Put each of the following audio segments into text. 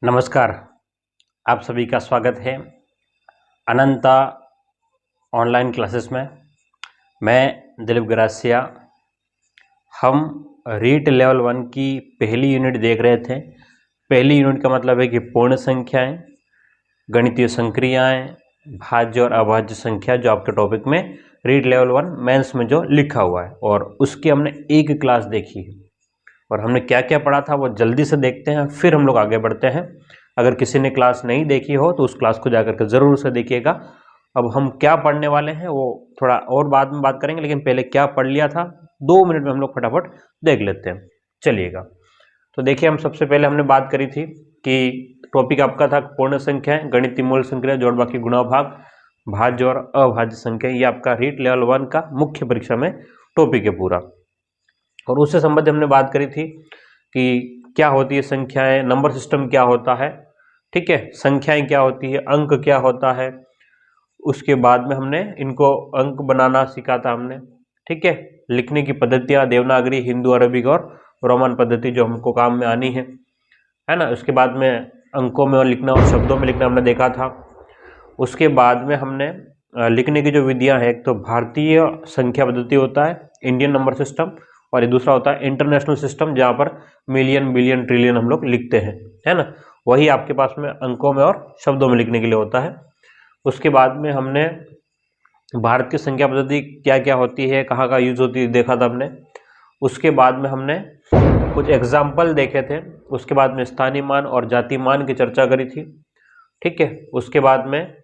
नमस्कार। आप सभी का स्वागत है अनंता ऑनलाइन क्लासेस में। मैं दिलीप गरासिया। हम रीट लेवल 1 की पहली यूनिट देख रहे थे। पहली यूनिट का मतलब है कि पूर्ण संख्याएं, गणितीय संक्रियाएं, भाज्य और अभाज्य संख्या, जो आपके टॉपिक में रीट लेवल 1 मेंस में जो लिखा हुआ है, और उसकी हमने एक क्लास देखी है और हमने क्या क्या पढ़ा था वो जल्दी से देखते हैं, फिर हम लोग आगे बढ़ते हैं। अगर किसी ने क्लास नहीं देखी हो तो उस क्लास को जाकर के ज़रूर से देखिएगा। अब हम क्या पढ़ने वाले हैं वो थोड़ा और बाद में बात करेंगे, लेकिन पहले क्या पढ़ लिया था 2 मिनट में हम लोग फटाफट देख लेते हैं। चलिएगा, तो देखिए, हम सबसे पहले हमने बात करी थी कि टॉपिक आपका था पूर्ण संख्याएं, गणितीय मूल संख्या, जोड़ बाकी गुणा भाग, भाज्य और अभाज्य संख्या। ये आपका रीट लेवल 1 का मुख्य परीक्षा में टॉपिक है पूरा। और उससे संबंधित हमने बात करी थी कि क्या होती है संख्याएं, नंबर सिस्टम क्या होता है, ठीक है, संख्याएं क्या होती है, अंक क्या होता है। उसके बाद में हमने इनको अंक बनाना सीखा था हमने, ठीक है। लिखने की पद्धतियां, देवनागरी, हिंदू, अरबिक और रोमन पद्धति जो हमको काम में आनी है ना। उसके बाद में अंकों में और लिखना और शब्दों में लिखना हमने देखा था। उसके बाद में हमने लिखने की जो विधियां हैं, एक तो भारतीय संख्या पद्धति होता है, इंडियन नंबर सिस्टम, और ये दूसरा होता है इंटरनेशनल सिस्टम, जहाँ पर मिलियन, बिलियन, ट्रिलियन हम लोग लिखते हैं, है ना। वही आपके पास में अंकों में और शब्दों में लिखने के लिए होता है। उसके बाद में हमने भारत की संख्या पद्धति क्या क्या होती है, कहाँ कहाँ यूज होती है, देखा था हमने। उसके बाद में हमने कुछ एग्जाम्पल देखे थे। उसके बाद में स्थानीय मान और जाति मान की चर्चा करी थी, ठीक है। उसके बाद में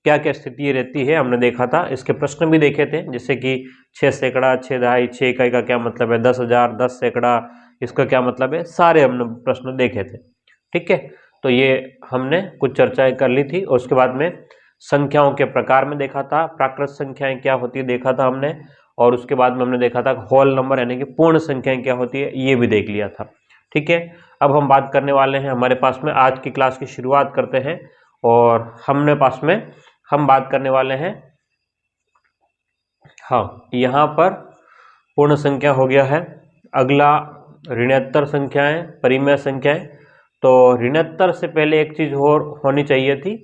क्या क्या स्थिति रहती है हमने देखा था। इसके प्रश्न भी देखे थे, जैसे कि 6 सैकड़ा, 6 दहाई, 6 इकाई का क्या मतलब है, 10,000, 10 सैकड़ा, इसका क्या मतलब है, सारे हमने प्रश्न देखे थे, ठीक है। तो ये हमने कुछ चर्चाएं कर ली थी। और उसके बाद में संख्याओं के प्रकार में देखा था, प्राकृत संख्याएं क्या होती है देखा था हमने। और उसके बाद में हमने देखा था होल नंबर यानी कि पूर्ण संख्याएं क्या होती है, ये भी देख लिया था, ठीक है। अब हम बात करने वाले हैं, हमारे पास में आज की क्लास की शुरुआत करते हैं। और हमने पास में हम बात करने वाले हैं, हाँ, यहाँ पर पूर्ण संख्या हो गया है। अगला ऋणात्तर संख्याएं, परिमेय संख्याएं। तो ऋणात्तर से पहले एक चीज और होनी चाहिए थी,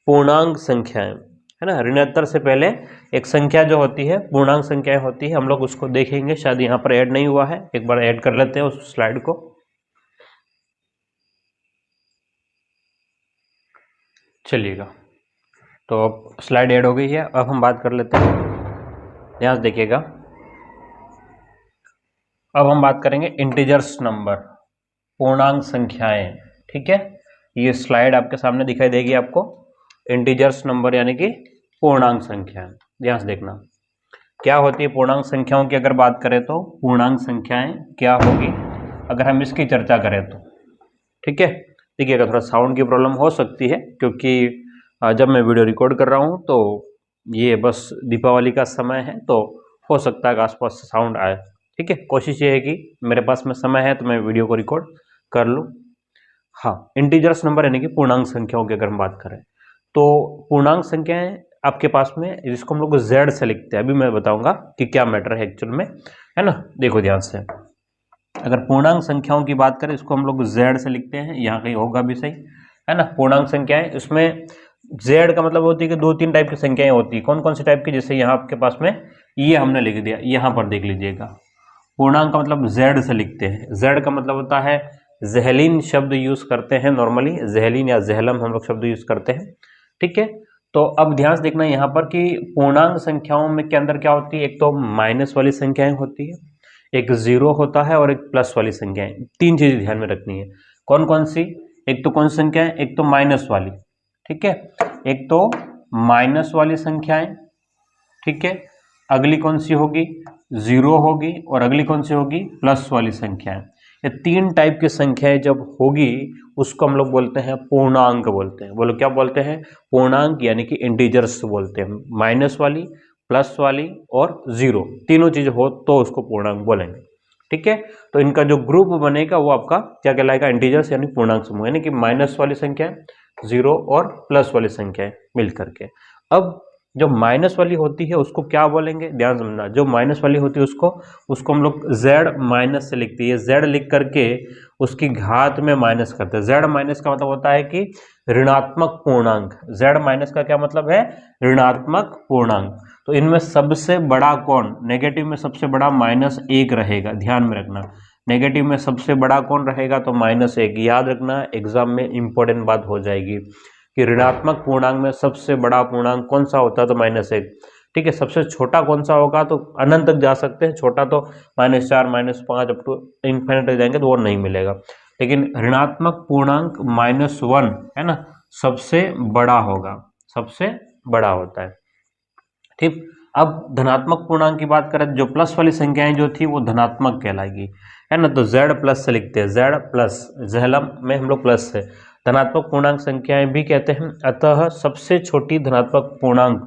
पूर्णांक संख्याएं, है ना। ऋणात्तर से पहले एक संख्या जो होती है, पूर्णांक संख्याएं होती है, हम लोग उसको देखेंगे। शायद यहाँ पर ऐड नहीं हुआ है, एक बार ऐड कर लेते हैं उस स्लाइड को। चलिएगा, तो अब स्लाइड ऐड हो गई है, अब हम बात कर लेते हैं। ध्यान से देखिएगा, अब हम बात करेंगे इंटीजर्स नंबर, पूर्णांक संख्याएं, ठीक है। ये स्लाइड आपके सामने दिखाई देगी आपको, इंटीजर्स नंबर यानी कि पूर्णांक संख्याएं। ध्यान से देखना क्या होती है पूर्णांक संख्याओं की। अगर बात करें तो पूर्णांक संख्याएं क्या होगी अगर हम इसकी चर्चा करें तो, ठीक है। देखिएगा, थोड़ा साउंड की प्रॉब्लम हो सकती है, क्योंकि जब मैं वीडियो रिकॉर्ड कर रहा हूँ तो ये बस दीपावली का समय है, तो हो सकता है कि आसपास साउंड आए, ठीक है। कोशिश ये है कि मेरे पास में समय है तो मैं वीडियो को रिकॉर्ड कर लूँ। हाँ, इंटीजर्स नंबर यानी कि पूर्णांक संख्याओं की अगर हम बात करें तो पूर्णांक संख्याएं आपके पास में, जिसको हम लोग जेड से लिखते हैं, अभी मैं बताऊंगा कि क्या मैटर है एक्चुअल में, है ना। देखो ध्यान से, अगर पूर्णांक संख्याओं की बात करें, इसको हम लोग जेड से लिखते हैं, यहाँ कहीं होगा भी सही, है ना। पूर्णांक संख्याएं, उसमें जेड का मतलब होती है कि 2-3 टाइप की संख्याएं होती है। कौन कौन सी टाइप की, जैसे यहाँ आपके पास में ये हमने लिख दिया, यहाँ पर देख लीजिएगा, पूर्णांक का मतलब जेड से लिखते हैं। जेड का मतलब होता है, जहलीन शब्द यूज करते हैं नॉर्मली, जहलीन या जहलम हम लोग शब्द यूज करते हैं, ठीक है। तो अब ध्यान से देखना यहाँ पर कि पूर्णांक संख्याओं में के अंदर क्या होती है, एक तो माइनस वाली संख्याएं होती है, एक जीरो होता है, और एक प्लस वाली संख्याएं। 3 चीजें ध्यान में रखनी है। कौन कौन सी, एक तो कौन सी संख्या है, एक तो माइनस वाली, ठीक है, एक तो माइनस वाली संख्याएं, ठीक है। अगली कौन सी होगी, जीरो होगी, और अगली कौन सी होगी, प्लस वाली संख्याएं। ये 3 टाइप की संख्याएं जब होगी, उसको हम लोग बोलते हैं पूर्णांक बोलते हैं। बोलो क्या बोलते हैं, पूर्णांक यानी कि इंटीजर्स बोलते हैं। माइनस वाली, प्लस वाली और जीरो, तीनों चीज हो तो उसको पूर्णांक बोलेंगे, ठीक है। तो इनका जो ग्रुप बनेगा वो आपका क्या कहलाएगा, इंटीजर्स यानी पूर्णांक समूह, यानी कि माइनस वाली संख्या, जीरो और प्लस वाली संख्या मिल करके। अब जो माइनस वाली होती है उसको क्या बोलेंगे, ध्यान समझना, जो माइनस वाली होती है उसको हम लोग z माइनस से लिखते हैं, z लिख करके उसकी घात में माइनस करते हैं। z माइनस का मतलब होता है कि ऋणात्मक पूर्णांक, z माइनस का क्या मतलब है, ऋणात्मक पूर्णांक। तो इनमें सबसे बड़ा कौन, नेगेटिव में सबसे बड़ा -1 रहेगा, ध्यान में रखना, नेगेटिव में सबसे बड़ा कौन रहेगा, तो -1। याद रखना, एग्जाम में इंपॉर्टेंट बात हो जाएगी कि ऋणात्मक पूर्णांक में सबसे बड़ा पूर्णांक कौन सा होता है, तो -1। ठीक है, सबसे छोटा कौन सा होगा, तो अनंत तक जा सकते हैं, छोटा तो -4 -5 अप टू इन्फिनिट तक जाएंगे तो वो नहीं मिलेगा, लेकिन ऋणात्मक पूर्णांक -1 है ना, सबसे बड़ा होगा, सबसे बड़ा होता है। ठीक, अब धनात्मक पूर्णांक की बात करें, जो प्लस वाली संख्याएं जो थी वो धनात्मक कहलाएगी, है ना, तो z प्लस से लिखते हैं, z प्लस, जहलम में हम लोग प्लस से, धनात्मक पूर्णांक संख्याएं भी कहते हैं। अतः सबसे छोटी धनात्मक पूर्णांक,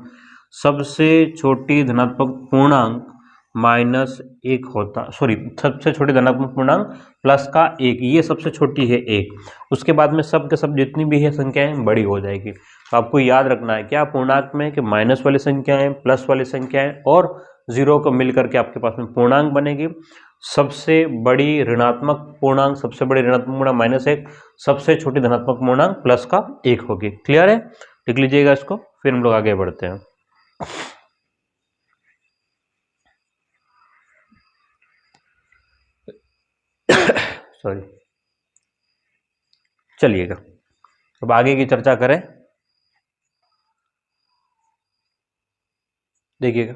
सबसे छोटी धनात्मक पूर्णांक -1 होता, सॉरी, सबसे छोटी धनात्मक पूर्णांक प्लस का 1, ये सबसे छोटी है 1। उसके बाद में सब के सब जितनी भी है संख्याएं बड़ी हो जाएगी। तो आपको याद रखना है क्या पूर्णांक में, कि माइनस वाली संख्याएं, प्लस वाली संख्याएं और जीरो को मिलकर के आपके पास में पूर्णांक बनेगी। सबसे बड़ी ऋणात्मक पूर्णांक, सबसे बड़ी ऋणात्मक पूर्णांक -1, सबसे छोटी धनात्मक पूर्णांक प्लस का 1 होगी। क्लियर है, लिख लीजिएगा इसको, फिर हम लोग आगे बढ़ते हैं। सॉरी, चलिएगा अब आगे की चर्चा करें। देखिएगा,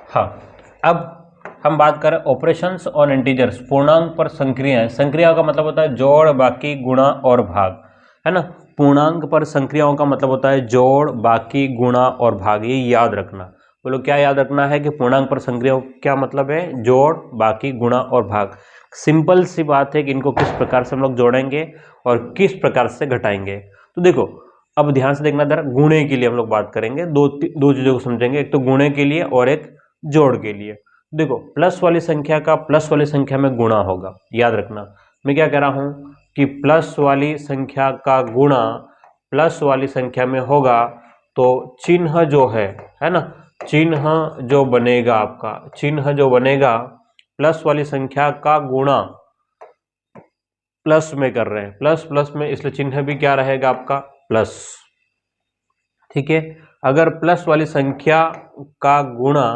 हाँ, अब हम बात करें ऑपरेशंस ऑन इंटीजर्स, पूर्णांक पर संक्रियाएं। संक्रिया का मतलब होता है जोड़, बाकी, गुणा और भाग, है ना। पूर्णांक पर संक्रियाओं का मतलब होता है जोड़, बाकी, गुणा और भाग, ये याद रखना। बोलो क्या याद रखना है, कि पूर्णांक पर संक्रियाओं क्या मतलब है, जोड़, बाकी, गुणा और भाग। सिंपल सी बात है कि इनको किस प्रकार से हम लोग जोड़ेंगे और किस प्रकार से घटाएंगे। तो देखो, अब ध्यान से देखना, जरा गुणे के लिए हम लोग बात करेंगे, दो चीजों को समझेंगे, एक तो गुणे के लिए और एक जोड़ के लिए। देखो, प्लस वाली संख्या का प्लस वाली संख्या में गुणा होगा, याद रखना। मैं क्या कह रहा हूं कि प्लस वाली संख्या का गुणा प्लस वाली संख्या में होगा, तो चिन्ह जो है ना, चिन्ह जो बनेगा आपका, चिन्ह जो बनेगा, प्लस वाली संख्या का गुणा प्लस में कर रहे हैं, प्लस प्लस में, इसलिए चिन्ह भी क्या रहेगा आपका, प्लस। ठीक है, अगर प्लस वाली संख्या का गुणा,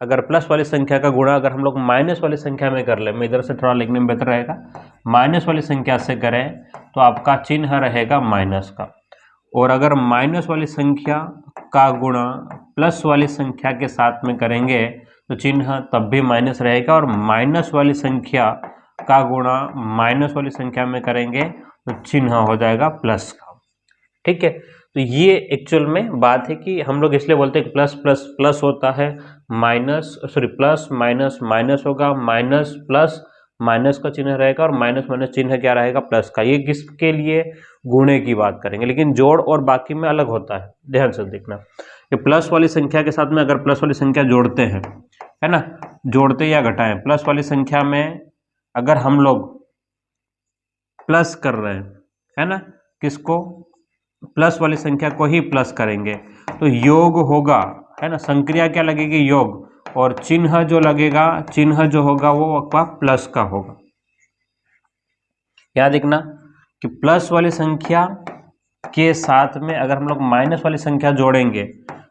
अगर प्लस वाली संख्या का गुणा अगर हम लोग माइनस वाली संख्या में कर ले, मैं इधर से थोड़ा लिखने में बेहतर रहेगा, माइनस वाली संख्या से करें तो आपका चिन्ह रहेगा माइनस का। और अगर माइनस वाली संख्या का गुणा प्लस वाली संख्या के साथ में करेंगे तो चिन्ह तब भी माइनस रहेगा, और माइनस वाली संख्या का गुणा माइनस वाली संख्या में करेंगे तो चिन्ह हो जाएगा प्लस का। ठीक है, तो ये एक्चुअल में बात है कि हम लोग इसलिए बोलते हैं कि प्लस प्लस प्लस होता है, minus, sorry, plus minus minus होगा, माइनस प्लस माइनस का चिन्ह रहेगा, और माइनस माइनस चिन्ह क्या रहेगा, प्लस का। ये किसके लिए, गुणे की बात करेंगे, लेकिन जोड़ और बाकी में अलग होता है, ध्यान से देखना कि प्लस वाली संख्या के साथ में अगर प्लस वाली संख्या जोड़ते हैं, है ना, जोड़ते या घटाएं, प्लस वाली संख्या में अगर हम लोग प्लस कर रहे हैं, है ना, किसको, प्लस वाली संख्या को ही प्लस करेंगे तो योग होगा, है ना, संक्रिया क्या लगेगी, योग, और चिन्ह जो लगेगा, चिन्ह जो होगा वो आपका प्लस का होगा। याद रखना कि प्लस वाली संख्या के साथ में अगर हम लोग माइनस वाली संख्या जोड़ेंगे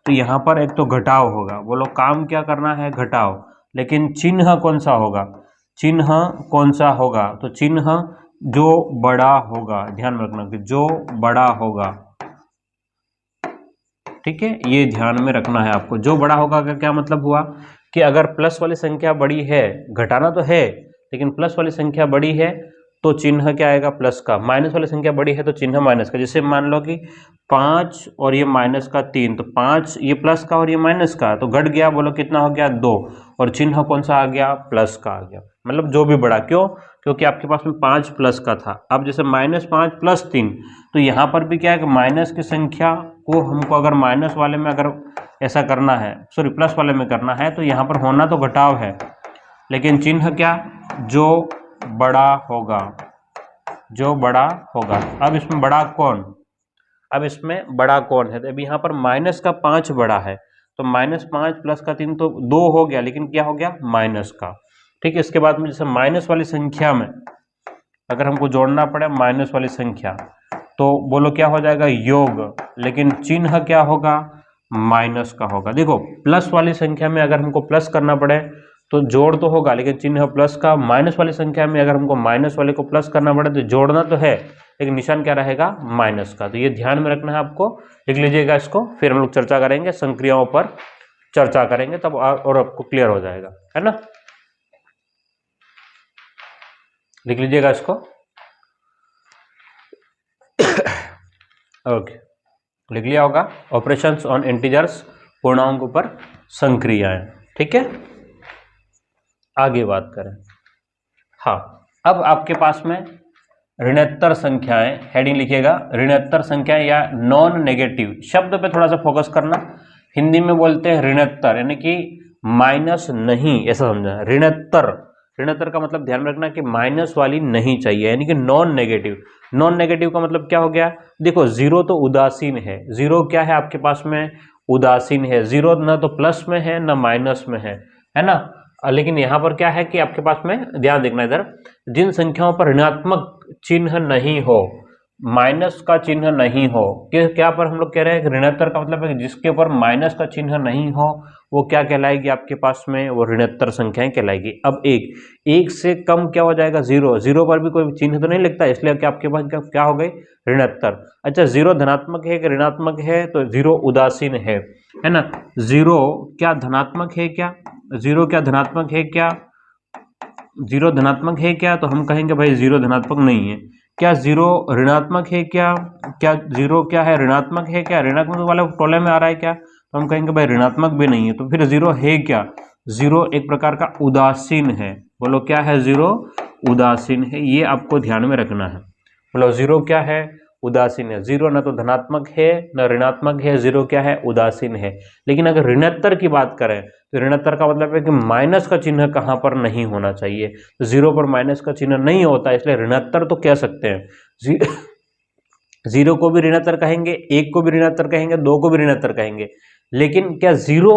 तो यहाँ पर एक तो घटाव होगा, वो लोग काम क्या करना है, घटाव, लेकिन चिन्ह कौन सा होगा, चिन्ह कौन सा होगा, तो चिन्ह जो बड़ा होगा, ध्यान में रखना कि जो बड़ा होगा। ठीक है, ये ध्यान में रखना है आपको, जो बड़ा होगा का क्या मतलब हुआ कि अगर प्लस वाली संख्या बड़ी है, घटाना तो है लेकिन प्लस वाली संख्या बड़ी है तो चिन्ह क्या आएगा, प्लस का। माइनस वाली संख्या बड़ी है तो चिन्ह माइनस का। जैसे मान लो कि 5 और ये माइनस का 3, तो 5 ये प्लस का और ये माइनस का, तो घट गया, बोलो कितना हो गया, 2, और चिन्ह कौन सा आ गया, प्लस का आ गया, मतलब जो भी बड़ा। क्यों, क्योंकि आपके पास में 5 प्लस का था। अब जैसे -5 + 3, तो यहाँ पर भी क्या है कि माइनस की संख्या को हमको अगर माइनस वाले में अगर ऐसा करना है, सॉरी प्लस वाले में करना है, तो यहाँ पर होना तो घटाव है, लेकिन चिन्ह क्या, जो बड़ा होगा, जो बड़ा होगा। अब इसमें बड़ा कौन, अब इसमें बड़ा कौन है, तो अब यहाँ पर माइनस का 5 बड़ा है, तो -5 प्लस का 3 तो 2 हो गया, लेकिन क्या हो गया माइनस का। ठीक है, इसके बाद में जैसे माइनस वाली संख्या में अगर हमको जोड़ना पड़े माइनस वाली संख्या, तो बोलो क्या हो जाएगा योग, लेकिन चिन्ह क्या होगा माइनस का होगा। देखो प्लस वाली संख्या में अगर हमको प्लस करना पड़े तो जोड़ तो होगा, लेकिन चिन्ह प्लस का। माइनस वाली संख्या में अगर हमको माइनस वाले को प्लस करना पड़े तो जोड़ना तो है, लेकिन निशान क्या रहेगा माइनस का। तो ये ध्यान में रखना है आपको, लिख लीजिएगा इसको, फिर हम लोग चर्चा करेंगे संक्रियाओं पर, चर्चा करेंगे तब और आपको क्लियर हो जाएगा, है ना। लिख लीजिएगा इसको। ओके, लिख लिया होगा। ऑपरेशंस ऑन इंटीजर्स, पूर्णांकों पर संक्रियाएं। ठीक है, आगे बात करें। हाँ, अब आपके पास में ऋणात्तर संख्याएं, हेडिंग लिखिएगा ऋणात्तर संख्याएं या नॉन नेगेटिव। शब्द पे थोड़ा सा फोकस करना। हिंदी में बोलते हैं ऋणात्तर, यानी कि माइनस नहीं, ऐसा समझना। ऋणात्तर, ऋणात्तर का मतलब ध्यान रखना कि माइनस वाली नहीं चाहिए, यानी कि नॉन नेगेटिव। नॉन नेगेटिव का मतलब क्या हो गया, देखो जीरो तो उदासीन है, जीरो क्या है आपके पास में उदासीन है। जीरो ना तो प्लस में है ना माइनस में है ना। लेकिन यहाँ पर क्या है कि आपके पास में ध्यान देखना इधर, जिन संख्याओं पर ऋणात्मक चिन्ह नहीं हो, माइनस का चिन्ह नहीं हो, क्या पर हम लोग कह रहे हैं कि ऋणात्तर का मतलब है कि जिसके ऊपर माइनस का चिन्ह नहीं हो वो क्या कहलाएगी आपके पास में, वो ऋणात्तर संख्याएं कहलाएगी। अब एक से कम क्या हो जाएगा जीरो, जीरो पर भी कोई चिन्ह तो नहीं लिखता, इसलिए कि आपके पास क्या हो गई ऋणात्तर। अच्छा, जीरो धनात्मक है कि ऋणात्मक है, तो जीरो उदासीन है ना। जीरो क्या धनात्मक है क्या, जीरो क्या धनात्मक है क्या, जीरो धनात्मक है क्या, तो हम कहेंगे भाई जीरो धनात्मक नहीं है। क्या जीरो ऋणात्मक है क्या, क्या जीरो क्या है ऋणात्मक है क्या, ऋणात्मक वाले टोले में आ रहा है क्या, तो हम कहेंगे भाई ऋणात्मक भी नहीं है। तो फिर जीरो है क्या, जीरो एक प्रकार का उदासीन है। बोलो क्या है, जीरो उदासीन है, ये आपको ध्यान में रखना है। बोलो जीरो क्या है उदासीन है। जीरो न तो धनात्मक है न ऋणात्मक है, जीरो क्या है उदासीन है। लेकिन अगर ऋणात्तर की बात करें तो ऋणात्तर का मतलब है कि माइनस का चिन्ह कहां पर नहीं होना चाहिए, तो जीरो पर माइनस का चिन्ह नहीं होता, इसलिए ऋणात्तर तो कह सकते हैं। जीरो को भी ऋणात्तर कहेंगे, एक को भी ऋणात्तर कहेंगे, दो को भी ऋणात्तर कहेंगे। लेकिन क्या जीरो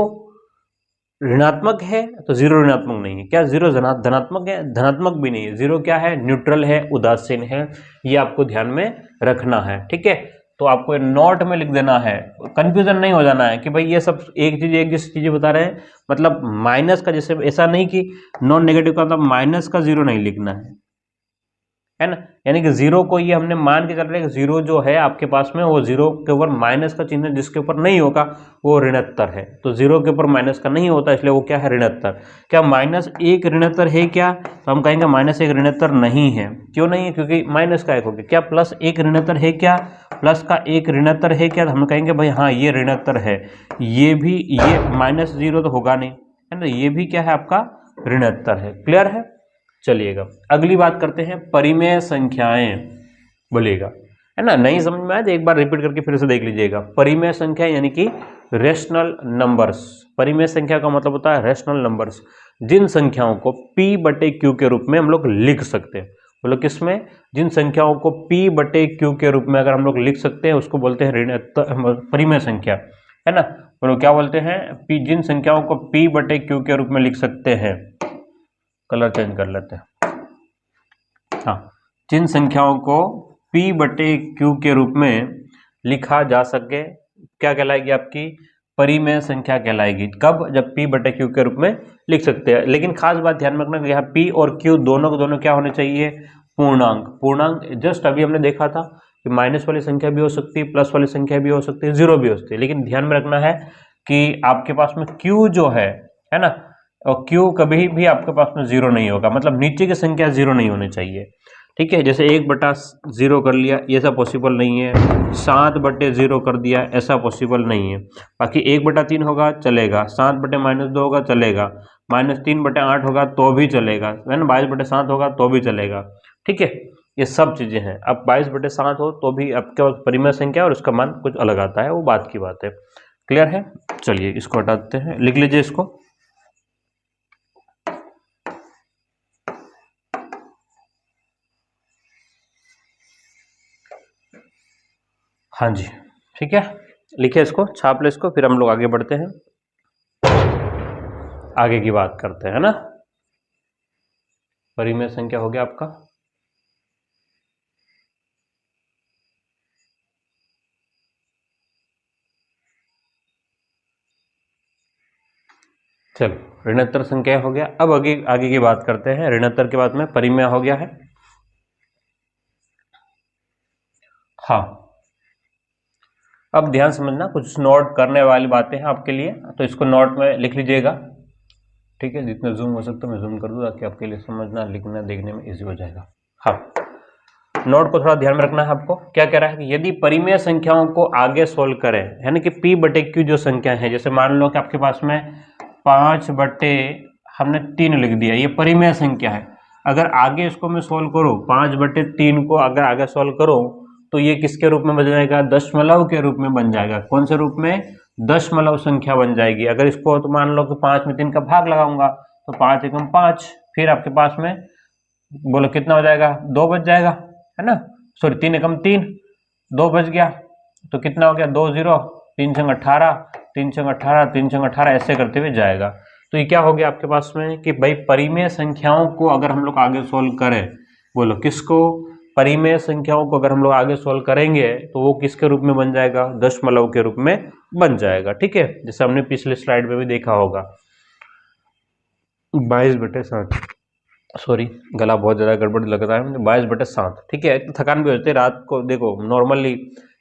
ऋणात्मक है, तो जीरो ऋणात्मक नहीं है। क्या जीरो धनात्मक है, धनात्मक भी नहीं है। जीरो क्या है न्यूट्रल है, उदासीन है, ये आपको ध्यान में रखना है। ठीक है, तो आपको नोट में लिख देना है, कंफ्यूजन नहीं हो जाना है कि भाई ये सब एक चीज एक जैसी चीजें बता रहे हैं। मतलब माइनस का जैसे ऐसा नहीं कि नॉन नेगेटिव का मतलब माइनस का जीरो नहीं लिखना है ना। यानी कि जीरो को ये हमने मान के चल रहे हैं कि जीरो जो है आपके पास में वो जीरो के ऊपर माइनस का चिन्ह जिसके ऊपर नहीं होगा वो ऋणात्तर है। तो जीरो के ऊपर माइनस का नहीं होता, इसलिए वो क्या है ऋणात्तर। क्या माइनस एक ऋणात्तर है क्या, तो हम कहेंगे माइनस एक ऋणात्तर नहीं है। क्यों नहीं है, क्योंकि माइनस का एक हो गया। क्या प्लस एक ऋणात्तर है क्या, प्लस का एक ऋणात्तर है क्या, तो हम कहेंगे भाई हाँ ये ऋणात्तर है। ये भी, ये माइनस जीरो तो होगा नहीं, है ना, ये भी क्या है आपका ऋणात्तर है। क्लियर है। चलिएगा अगली बात करते हैं, परिमेय संख्याएं। बोलिएगा, है ना, नहीं समझ में आया तो एक बार रिपीट करके फिर से देख लीजिएगा। परिमेय संख्या यानी कि रेशनल नंबर्स। परिमेय संख्या का मतलब होता है रेशनल नंबर्स, जिन संख्याओं को p बटे q के रूप में हम लोग लिख सकते हैं। बोलो किसमें, जिन संख्याओं को p बटे q के रूप में अगर हम लोग लिख सकते हैं उसको बोलते हैं परिमेय संख्या, है ना। बोलो क्या बोलते हैं, जिन संख्याओं को p बटे q के रूप में लिख सकते हैं, कलर चेंज कर लेते हैं। हाँ, जिन संख्याओं को p बटे q के रूप में लिखा जा सके, क्या कहलाएगी आपकी परिमेय संख्या कहलाएगी। कब, जब p बटे q के रूप में लिख सकते हैं। लेकिन खास बात ध्यान में रखना कि यहाँ p और q दोनों को दोनों क्या होने चाहिए, पूर्णांक। पूर्णांक जस्ट अभी हमने देखा था कि माइनस वाली संख्या भी हो सकती है, प्लस वाली संख्या भी हो सकती है, जीरो भी हो सकती है। लेकिन ध्यान में रखना है कि आपके पास में q जो है ना, और q कभी भी आपके पास में जीरो नहीं होगा, मतलब नीचे की संख्या जीरो नहीं होनी चाहिए। ठीक है, जैसे 1/0 कर लिया, ये सब पॉसिबल नहीं है। 7/0 कर दिया, ऐसा पॉसिबल नहीं है। बाकी 1/3 होगा चलेगा, 7/-2 होगा चलेगा, -3/8 होगा तो भी चलेगा, है ना, 22/7 होगा तो भी चलेगा। ठीक है, ये सब चीजें हैं। अब 22/7 हो तो भी आपके पास परिमेय संख्या और उसका मान कुछ अलग आता है, वो बात की बात है। क्लियर है। चलिए इसको हटा देते हैं, लिख लीजिए इसको। हाँ जी, ठीक है, लिखे इसको, छाप ले इसको, फिर हम लोग आगे बढ़ते हैं, आगे की बात करते हैं, है ना। परिमेय संख्या हो गया आपका। चलो, ऋणोत्तर संख्या हो गया। अब आगे आगे की बात करते हैं। ऋणोत्तर के बाद में परिमेय हो गया है। हाँ, अब ध्यान समझना, कुछ नोट करने वाली बातें हैं आपके लिए, तो इसको नोट में लिख लीजिएगा। ठीक है, जितना जूम हो सकता है मैं जूम कर दूँ ताकि आपके लिए समझना, लिखना, देखने में इजी हो जाएगा। हाँ, नोट को थोड़ा ध्यान में रखना है आपको। क्या कह रहा है कि यदि परिमेय संख्याओं को आगे सोल्व करें, यानी कि p बटे q जो संख्या है, जैसे मान लो कि आपके पास में 5 बटे हमने 3 लिख दिया, ये परिमेय संख्या है। अगर आगे इसको मैं सोल्व करूँ, 5 बटे 3 को अगर आगे सोल्व करूँ तो ये किसके रूप में बन जाएगा? दशमलव के रूप में बन जाएगा। कौन से रूप में? दशमलव संख्या बन जाएगी। अगर इसको तो मान लो कि 5 में 3 का भाग लगाऊंगा तो 5 एकम 5, फिर आपके पास में बोलो कितना हो जाएगा? 2 बच जाएगा, है ना। सॉरी, 3 एकम 3, 2 बच गया तो कितना हो गया? 2 0, 3 छंग 18, 3 छंग 18, 3 छंग 18, ऐसे करते हुए जाएगा। तो ये क्या हो गया आपके पास में कि भाई परिमेय संख्याओं को अगर हम लोग आगे सोल्व करें, बोलो किसको? परिमेय संख्याओं को अगर हम लोग आगे सोल्व करेंगे तो वो किसके रूप में बन जाएगा? दशमलव के रूप में बन जाएगा। ठीक है, जैसे हमने पिछले स्लाइड में भी देखा होगा, 22/7, सॉरी गला बहुत ज़्यादा गड़बड़ लग रहा है मुझे, 22/7। ठीक है, तो थकान भी होती है रात को। देखो नॉर्मली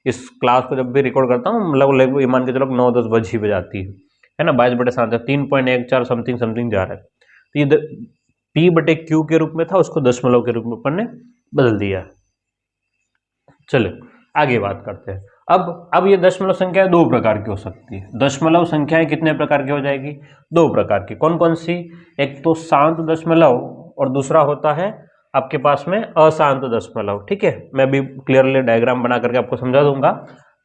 इस क्लास को जब भी रिकॉर्ड करता हूँ लगभग ये मान के चलो 9-10 बज ही बजाती है ना। 22/7 है, 3.14 समथिंग समथिंग जा रहा है। तो ये p बटे q के रूप में था, उसको दशमलव के रूप में अपन ने बदल दिया। चलो आगे बात करते हैं। अब ये दशमलव संख्या दो प्रकार की हो सकती है। दशमलव संख्याएं कितने प्रकार की हो जाएगी? दो प्रकार की। कौन कौन सी? एक तो शांत दशमलव और दूसरा होता है आपके पास में अशांत दशमलव। ठीक है, मैं अभी क्लियरली डायग्राम बना करके आपको समझा दूंगा।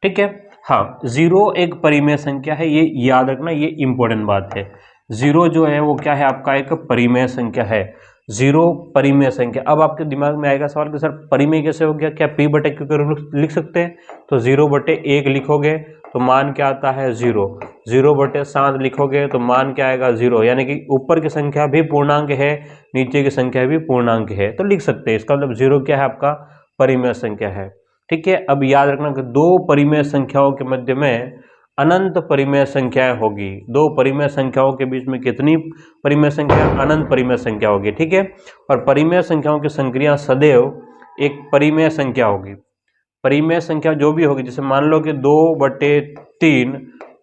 ठीक है, हाँ, जीरो एक परिमेय संख्या है, ये याद रखना, ये इंपॉर्टेंट बात है। जीरो जो है वो क्या है? आपका एक परिमेय संख्या है। जीरो परिमेय संख्या। अब आपके दिमाग में आएगा सवाल कि सर परिमेय कैसे हो गया? क्या p बटे q के रूप में लिख सकते हैं? तो 0/1 लिखोगे तो मान क्या आता है? 0। 0/7 लिखोगे तो मान क्या आएगा? 0। यानी कि ऊपर की संख्या भी पूर्णांक है, नीचे की संख्या भी पूर्णांक है, तो लिख सकते हैं। इसका मतलब 0 क्या है? आपका परिमेय संख्या है। ठीक है, अब याद रखना कि दो परिमेय संख्याओं के मध्य में अनंत परिमेय संख्याएं होगी। दो परिमेय संख्याओं के बीच में कितनी परिमेय संख्या? अनंत परिमेय संख्या होगी। ठीक है, और परिमेय संख्याओं की संक्रिया सदैव एक परिमेय संख्या होगी। परिमेय संख्या जो भी होगी, जैसे मान लो कि 2/3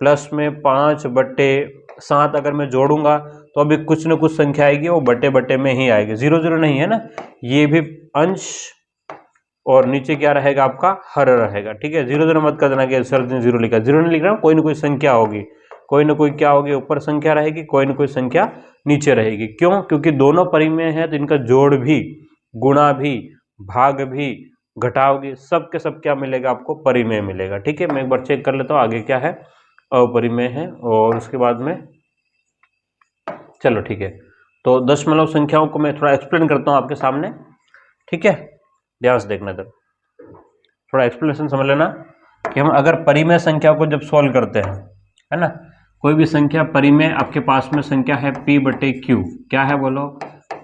प्लस में 5/7 अगर मैं जोड़ूंगा तो अभी कुछ न कुछ संख्या आएगी, वो बटे बटे में ही आएगी, 0 0 नहीं है ना। ये भी अंश और नीचे क्या रहेगा? आपका हर रहेगा। ठीक है, 0 0 मत कर देना कि सर 0 लिखा, 0 नहीं लिख रहा हूँ, कोई ना कोई संख्या होगी, कोई ना कोई क्या होगी? ऊपर संख्या रहेगी, कोई ना कोई संख्या नीचे रहेगी। क्यों? क्योंकि दोनों परिमेय है, तो इनका जोड़ भी, गुणा भी, भाग भी, घटाव भी, सब के सब क्या मिलेगा? आपको परिमेय मिलेगा। ठीक है, मैं एक बार चेक कर लेता हूँ आगे क्या है। अपरिमेय है, और उसके बाद में चलो ठीक है, तो दशमलव संख्याओं को मैं थोड़ा एक्सप्लेन करता हूँ आपके सामने। ठीक है, ध्यान से देखना, इधर थोड़ा एक्सप्लेनेशन समझ लेना कि हम अगर परिमेय संख्या को जब सॉल्व करते हैं, है ना, कोई भी संख्या परिमेय, आपके पास में संख्या है p बटे q, क्या है बोलो?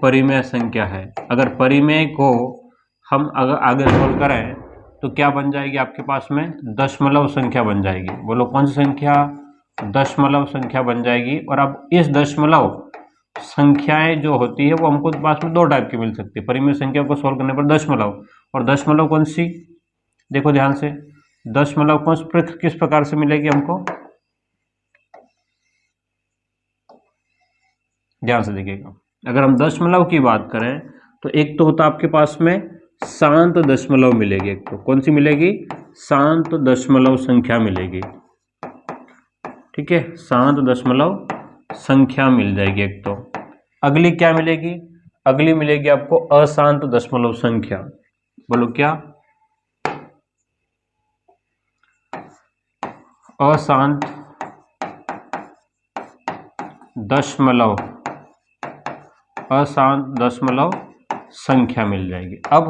परिमेय संख्या है। अगर परिमेय को हम अगर आगे सॉल्व करें तो क्या बन जाएगी? आपके पास में दशमलव संख्या बन जाएगी। बोलो कौन सी संख्या? दशमलव संख्या बन जाएगी। और अब इस दशमलव संख्याएं जो होती है वो हमको पास में दो टाइप की मिल सकती है परिमेय संख्या को सॉल्व करने पर। दशमलव, और दशमलव कौन सी? देखो ध्यान से, दशमलव किस प्रकार से मिलेगी हमको? ध्यान से देखिएगा, अगर हम दशमलव की बात करें तो एक तो होता आपके पास में शांत दशमलव मिलेगी। एक तो कौन सी मिलेगी? शांत दशमलव संख्या मिलेगी। ठीक है, शांत दशमलव संख्या मिल जाएगी एक तो। अगली क्या मिलेगी? अगली मिलेगी आपको अशांत दशमलव संख्या। बोलो क्या? अशांत दशमलव, अशांत दशमलव संख्या मिल जाएगी। अब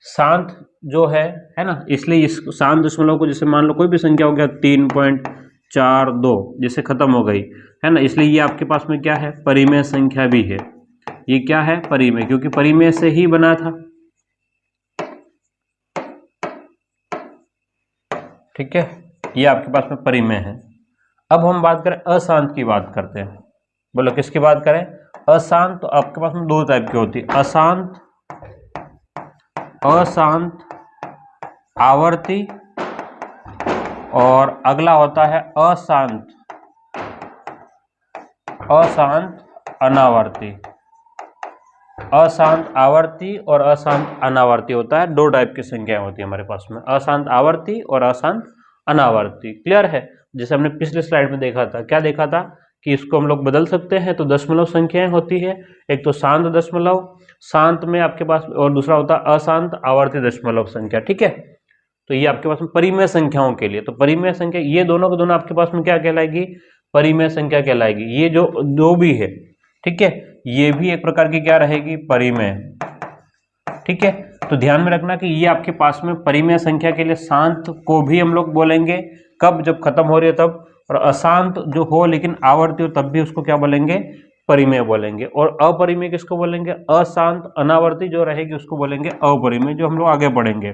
शांत जो है ना, इसलिए इस शांत दशमलव को जैसे मान लो कोई भी संख्या हो गया 3.42 जैसे खत्म हो गई है ना, इसलिए ये आपके पास में क्या है, परिमेय संख्या भी है। ये क्या है, परिमेय, क्योंकि परिमेय से ही बना था। ठीक है, ये आपके पास में परिमेय है। अब हम बात करें अशांत की, बात करते हैं। बोलो किसकी बात करें, अशांत। तो आपके पास में दो टाइप की होती है, अशांत, अशांत आवर्ती, और अगला होता है अशांत, अशांत अनावर्ती। अशांत आवर्ती और अशांत अनावर्ती होता है, दो टाइप की संख्याएं होती है हमारे पास में, अशांत आवर्ती और अशांत अनावर्ती। क्लियर है। जैसे हमने पिछले स्लाइड में देखा था, क्या देखा था कि इसको हम लोग बदल सकते हैं, तो दशमलव संख्याएं होती है, एक तो शांत दशमलव, शांत में आपके पास, और दूसरा होता है अशांत आवर्ती दशमलव संख्या। ठीक है, तो ये आपके पास में परिमेय संख्याओं के लिए, तो परिमेय संख्या ये दोनों के दोनों आपके पास में क्या कहलाएगी, परिमेय संख्या कहलाएगी। ये जो भी है, ठीक है, ये भी एक प्रकार की क्या रहेगी, परिमेय। ठीक है, तो ध्यान में रखना कि ये आपके पास में परिमेय संख्या के लिए शांत को भी हम लोग बोलेंगे कब, जब खत्म हो रही है तब, और अशांत जो हो लेकिन आवर्ती हो तब भी उसको क्या बोलेंगे, परिमेय बोलेंगे। और अपरिमेय किसको बोलेंगे, अशांत अनावर्ती जो रहेगी उसको बोलेंगे अपरिमेय, जो हम लोग आगे पढ़ेंगे।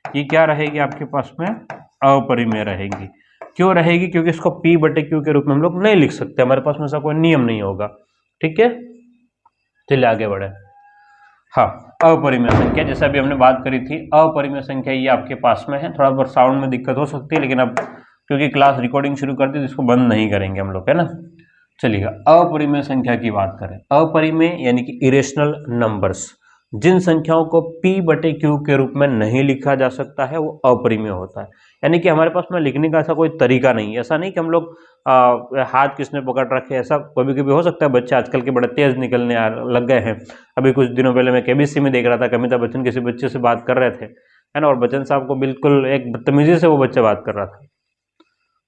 ये क्या रहेगी आपके पास में, अपरिमेय रहेगी। क्यों रहेगी, क्योंकि इसको P/Q के रूप में हम लोग नहीं लिख सकते, हमारे पास में ऐसा कोई नियम नहीं होगा। ठीक है, चलिए आगे बढ़े। हाँ, अपरिमेय संख्या, जैसे अभी हमने बात करी थी, अपरिमेय संख्या ये आपके पास में है। थोड़ा बहुत साउंड में दिक्कत हो सकती है, लेकिन अब क्योंकि क्लास रिकॉर्डिंग शुरू कर दी तो इसको बंद नहीं करेंगे हम लोग, है ना। चलिएगा, अपरिमेय संख्या की बात करें। अपरिमेय यानी कि इरेशनल नंबर्स, जिन संख्याओं को P/Q के रूप में नहीं लिखा जा सकता है वो अपरिमेय होता है। यानी कि हमारे पास में लिखने का ऐसा कोई तरीका नहीं है, ऐसा नहीं कि हम लोग हाथ किसने पकड़ रखे, ऐसा कभी कभी हो सकता है। बच्चे आजकल के बड़े तेज निकलने लग गए हैं। अभी कुछ दिनों पहले मैं KBC में देख रहा था, अमिताभ बच्चन किसी बच्चे से बात कर रहे थे, है ना, और बच्चन साहब को बिल्कुल एक बदतमीजी से वो बच्चा बात कर रहा था।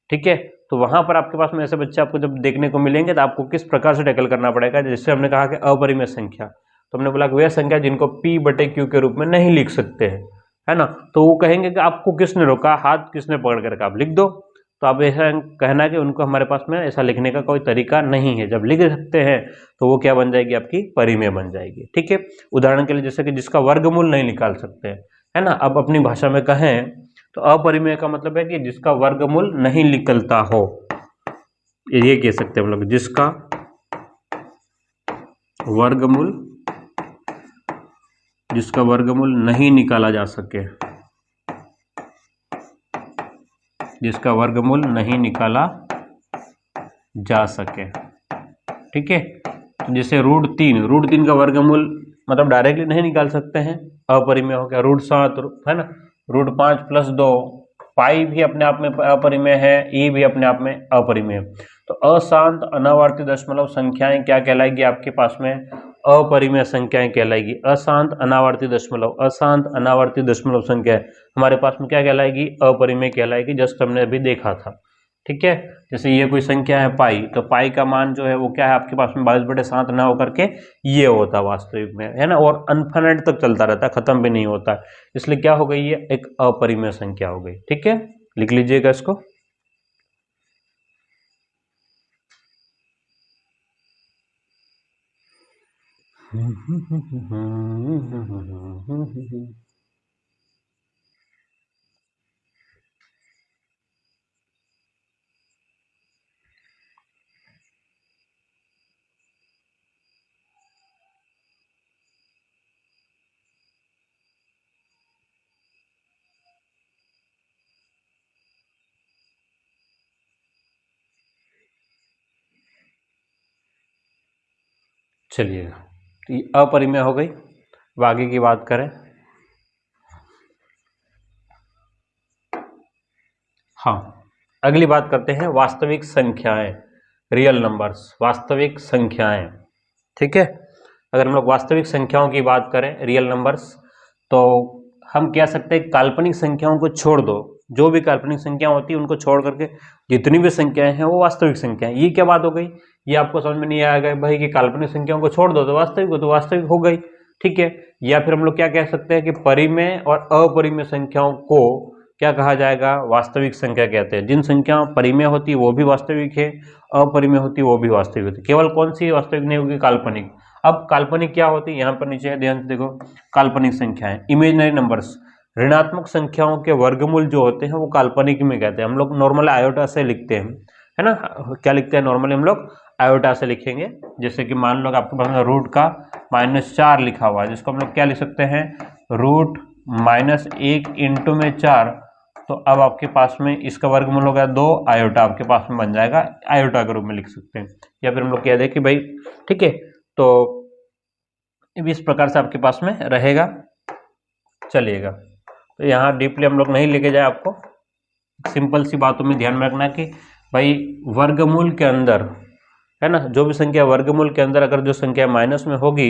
ठीक है, तो वहां पर आपके पास में ऐसे बच्चे आपको जब देखने को मिलेंगे तो आपको किस प्रकार से टैकल करना पड़ेगा। जैसे हमने कहा कि अपरिमेय संख्या, तो हमने बोला कि वह संख्या जिनको P/Q के रूप में नहीं लिख सकते हैं, है ना, तो वो कहेंगे कि आपको किसने रोका, हाथ किसने पकड़ कर रखा, आप लिख दो। तो आप ऐसा कहना कि उनको हमारे पास में ऐसा लिखने का कोई तरीका नहीं है, जब लिख सकते हैं तो वो क्या बन जाएगी, आपकी परिमेय बन जाएगी। ठीक है, उदाहरण के लिए जैसे कि जिसका वर्गमूल नहीं निकाल सकते, है ना, अब अपनी भाषा में कहें तो अपरिमेय का मतलब है कि जिसका वर्गमूल नहीं निकलता हो, ये कह सकते हैं हम लोग, जिसका वर्गमूल नहीं निकाला जा सके, जिसका वर्गमूल नहीं निकाला जा सके। ठीक है, तो जैसे √3 का वर्गमूल मतलब डायरेक्टली नहीं निकाल सकते हैं, अपरिमेय हो गया। √7 है ना, √5 + 2, पाई भी अपने आप में अपरिमेय है, ई भी अपने आप में अपरिमेय। तो अशांत अनावर्ती दशमलव संख्याएं क्या कहलाएगी आपके पास में, अपरिमेय संख्याएं कहलाएगी। अशांत अनावर्ती दशमलव संख्या हमारे पास में क्या कहलाएगी, अपरिमेय कहलाएगी, जस्ट हमने अभी देखा था। ठीक है, जैसे ये कोई संख्या है पाई, तो पाई का मान जो है वो क्या है आपके पास में 22/7 ना होकर के ये होता वास्तविक में, है ना, और अनफिनिट तक चलता रहता है, खत्म भी नहीं होता, इसलिए क्या हो गई, ये एक अपरिमेय संख्या हो गई। ठीक है, लिख लीजिएगा इसको। चलिएगा, तो ये अपरिमेय हो गई। अब आगे की बात करें। हाँ, अगली बात करते हैं वास्तविक संख्याएं, रियल नंबर्स, वास्तविक संख्याएं। ठीक है, अगर हम लोग वास्तविक संख्याओं की बात करें, रियल नंबर्स, तो हम कह सकते हैं काल्पनिक संख्याओं को छोड़ दो, जो भी काल्पनिक संख्या होती है उनको छोड़ करके जितनी भी संख्याएं हैं वो वास्तविक संख्याएं। ये क्या बात हो गई, ये आपको समझ में नहीं आएगा भाई कि काल्पनिक संख्याओं को छोड़ दो तो वास्तविक हो, तो वास्तविक हो गई। ठीक है। या फिर हम लोग क्या कह सकते हैं कि परिमेय और अपरिमेय संख्याओं को क्या कहा जाएगा, वास्तविक संख्या कहते हैं। जिन संख्याओं परिमेय होती है वो भी वास्तविक है, अपरिमेय होती है वो भी वास्तविक होती है। केवल कौन सी वास्तविक नहीं होगी, काल्पनिक। अब काल्पनिक क्या होती है, यहाँ पर नीचे है, ध्यान से देखो, काल्पनिक संख्याएं, इमेजिनरी नंबर्स, ऋणात्मक संख्याओं के वर्गमूल जो होते हैं वो काल्पनिक में कहते हैं। हम लोग नॉर्मल आयोटा से लिखते हैं, है ना, क्या लिखते हैं नॉर्मली हम लोग, आयोटा से लिखेंगे। जैसे कि मान लो आपके पास रूट का -4 लिखा हुआ है, जिसको हम लोग क्या लिख सकते हैं, रूट -1 इंटू में 4, तो अब आपके पास में इसका वर्गमूल होगा 2 आयोटा, आपके पास में बन जाएगा, आयोटा के रूप में लिख सकते हैं। या फिर हम लोग कह दें कि भाई ठीक है, तो इस प्रकार से आपके पास में रहेगा, चलिएगा। तो यहाँ डीपली हम लोग नहीं लेके जाए, आपको सिंपल सी बातों में ध्यान में रखना कि भाई वर्गमूल के अंदर, है ना, जो भी संख्या वर्गमूल के अंदर अगर जो संख्या माइनस में होगी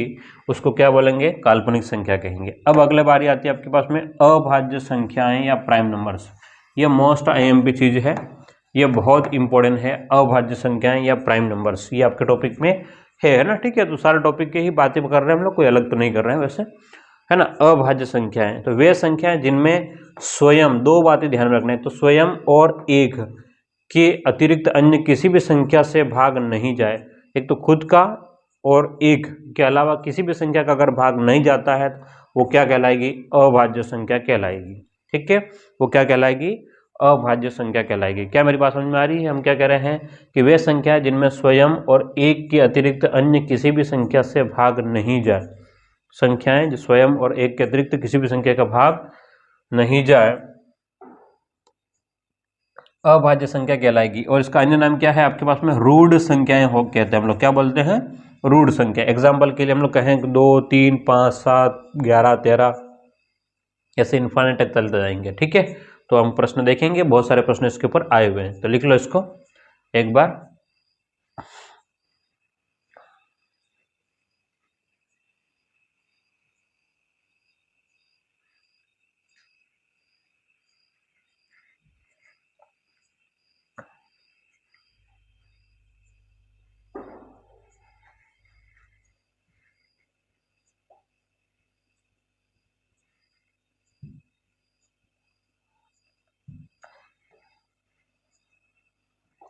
उसको क्या बोलेंगे, काल्पनिक संख्या कहेंगे। अब अगले बारी आती है आपके पास में अभाज्य संख्याएं या प्राइम नंबर्स। ये मोस्ट आईएमपी चीज है, ये बहुत इंपॉर्टेंट है, अभाज्य संख्याएं या प्राइम नंबर्स, ये आपके टॉपिक में है ना, ठीक है। तो सारे टॉपिक की ही बातें कर रहे हैं हम लोग, कोई अलग तो नहीं कर रहे हैं वैसे, है ना। अभाज्य संख्याएं तो वे संख्याएं जिनमें स्वयं, दो बातें ध्यान में रखना है, तो स्वयं और एक के अतिरिक्त अन्य किसी भी संख्या से भाग नहीं जाए। एक तो खुद का और एक के अलावा किसी भी संख्या का अगर भाग नहीं जाता है वो क्या कहलाएगी, अभाज्य संख्या कहलाएगी, ठीक है। वो क्या कहलाएगी, अभाज्य संख्या कहलाएगी। क्या मेरी बात समझ में आ रही है? हम क्या कह रहे हैं कि वे संख्या जिनमें स्वयं और एक के अतिरिक्त अन्य किसी भी संख्या से भाग नहीं जाए, संख्याएं जो स्वयं और एक के अतिरिक्त किसी भी संख्या का भाग नहीं जाए, अभाज्य संख्या कहलाएगी। और इसका अन्य नाम क्या है आपके पास में, रूढ़ संख्याएं हो कहते हैं हम लोग, क्या बोलते हैं, रूढ़ संख्या। एग्जाम्पल के लिए हम लोग कहें 2, 3, 5, 7, 11, 13, ऐसे इन्फाइनाइट तक चलते जाएंगे, ठीक है। तो हम प्रश्न देखेंगे, बहुत सारे प्रश्न इसके ऊपर आए हुए हैं, तो लिख लो इसको एक बार।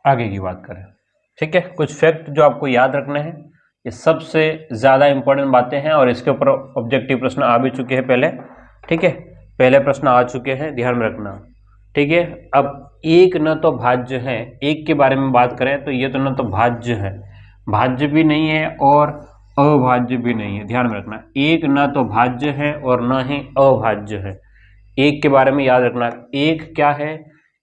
आगे की बात करें, ठीक है। कुछ फैक्ट जो आपको याद रखने हैं, ये सबसे ज़्यादा इंपॉर्टेंट बातें हैं और इसके ऊपर ऑब्जेक्टिव प्रश्न आ भी चुके हैं पहले, ठीक है। पहले प्रश्न आ चुके हैं, ध्यान में रखना, ठीक है। अब एक न तो भाज्य है, एक के बारे में बात करें तो ये तो न तो भाज्य है, भाज्य भी नहीं है और अभाज्य भी नहीं है, ध्यान में रखना। एक न तो भाज्य है और न ही अभाज्य है। एक के बारे में याद रखना, एक क्या है,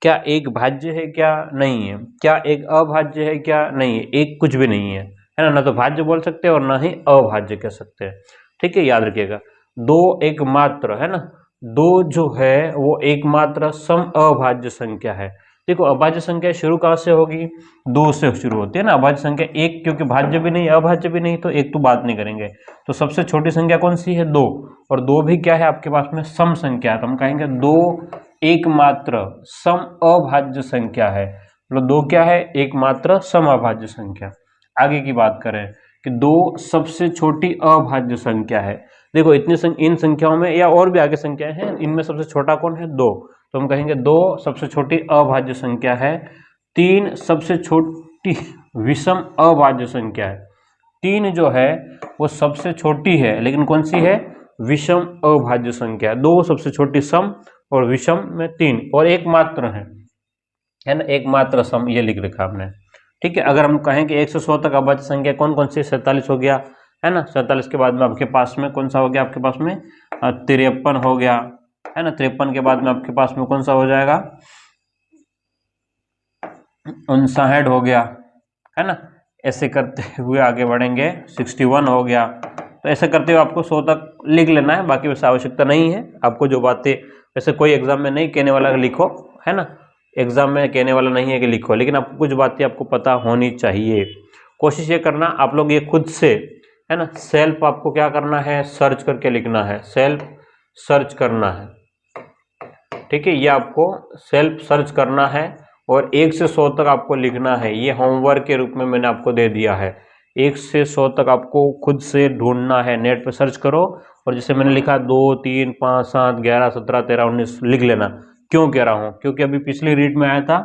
क्या एक भाज्य है, क्या नहीं है, क्या एक अभाज्य है, क्या नहीं है, एक कुछ भी नहीं है ना, ना तो भाज्य बोल सकते हैं और ना ही अभाज्य कह सकते हैं, ठीक है, याद रखिएगा। दो एकमात्र है ना, दो जो है वो एकमात्र सम अभाज्य संख्या है। देखो अभाज्य संख्या शुरू कहाँ से होगी, दो से शुरू होती है ना अभाज्य संख्या। एक क्योंकि भाज्य भी नहीं अभाज्य भी नहीं, तो एक तो बात नहीं करेंगे। तो सबसे छोटी संख्या कौन सी है, दो, और दो भी क्या है आपके पास में, सम संख्या है। तो हम कहेंगे दो एकमात्र सम अभाज्य संख्या है, मतलब दो क्या है, एकमात्र सम अभाज्य संख्या। आगे की बात करें कि दो सबसे छोटी अभाज्य संख्या है। देखो इन संख्याओं में या और भी आगे संख्याएं हैं, इनमें सबसे छोटा कौन है, दो, तो हम कहेंगे दो सबसे छोटी अभाज्य संख्या है। तीन सबसे छोटी विषम अभाज्य संख्या है। तीन जो है वो सबसे छोटी है, लेकिन कौन सी है, विषम अभाज्य संख्या। दो सबसे छोटी सम और विषम में तीन, और एक मात्र है ना, एक मात्र सम, ये लिख रखा आपने, ठीक है। अगर हम कहें कि 1 से 100 तक अभाज्य संख्या कौन कौन सी, 47 हो गया, है ना। 47 के बाद में आपके पास में कौन सा हो गया, आपके पास में 53 हो गया, है ना। 53 के बाद में आपके पास में कौन सा हो जाएगा, 59 हो गया, है ना। ऐसे करते हुए आगे बढ़ेंगे, 61 हो गया। तो ऐसे करते हुए आपको 100 तक लिख लेना है, बाकी वैसे आवश्यकता नहीं है आपको। जो बातें वैसे कोई एग्जाम में नहीं कहने वाला लिखो, है ना, एग्जाम में कहने वाला नहीं है कि लिखो, लेकिन आपको कुछ बातें आपको पता होनी चाहिए। कोशिश ये करना आप लोग ये खुद से, है ना, सेल्फ आपको क्या करना है, सर्च करके लिखना है, सेल्फ सर्च करना है, ठीक है। ये आपको सेल्फ सर्च करना है और 1 से 100 तक आपको लिखना है। ये होमवर्क के रूप में मैंने आपको दे दिया है, 1 से 100 तक आपको खुद से ढूंढना है, नेट पे सर्च करो और जैसे मैंने लिखा 2, 3, 5, 7, 11, 17, 13, 19 लिख लेना। क्यों कह रहा हूँ? क्योंकि अभी पिछली रीड में आया था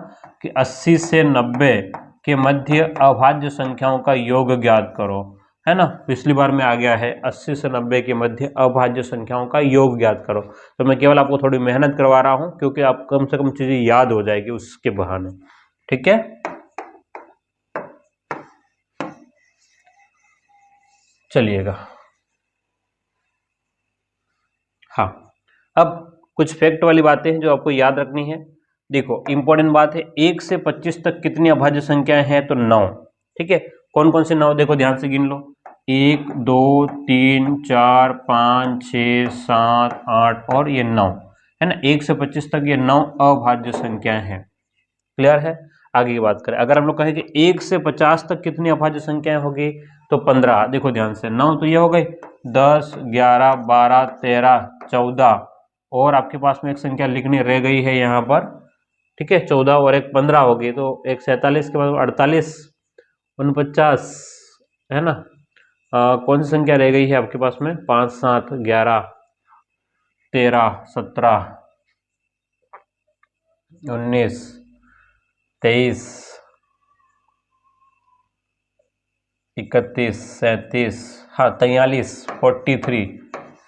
कि 80 से 90 के मध्य अभाज्य संख्याओं का योग ज्ञात करो, है ना। पिछली बार में आ गया है 80 से 90 के मध्य अभाज्य संख्याओं का योग ज्ञात करो। तो मैं केवल आपको थोड़ी मेहनत करवा रहा हूँ क्योंकि आप कम से कम चीजें याद हो जाएगी उसके बहाने, ठीक है। चलिएगा, हाँ, अब कुछ फैक्ट वाली बातें हैं जो आपको याद रखनी है। देखो इंपॉर्टेंट बात है, 1 से 25 तक कितनी अभाज्य संख्याएं हैं? तो 9, ठीक है। कौन कौन से 9? देखो ध्यान से गिन लो, 1, 2, 3, 4, 5, 6, 7, 8 और ये 9, है ना। 1 से 25 तक ये 9 अभाज्य संख्याएं हैं। क्लियर है? आगे की बात करें, अगर हम लोग कहें कि 1 से 50 तक कितनी अभाज्य संख्याएं होगी? तो 15। देखो ध्यान से, 9 तो ये हो गई, 10, 11, 12, 13, 14 और आपके पास में एक संख्या लिखनी रह गई है यहाँ पर, ठीक है। 14 और एक 15 होगी, तो एक 47 के बाद 48, 49, है ना। कौन सी संख्या रह गई है आपके पास में? 5, 7, 11, 13, 17, 19, 23, 31, 37, हाँ 43, 43,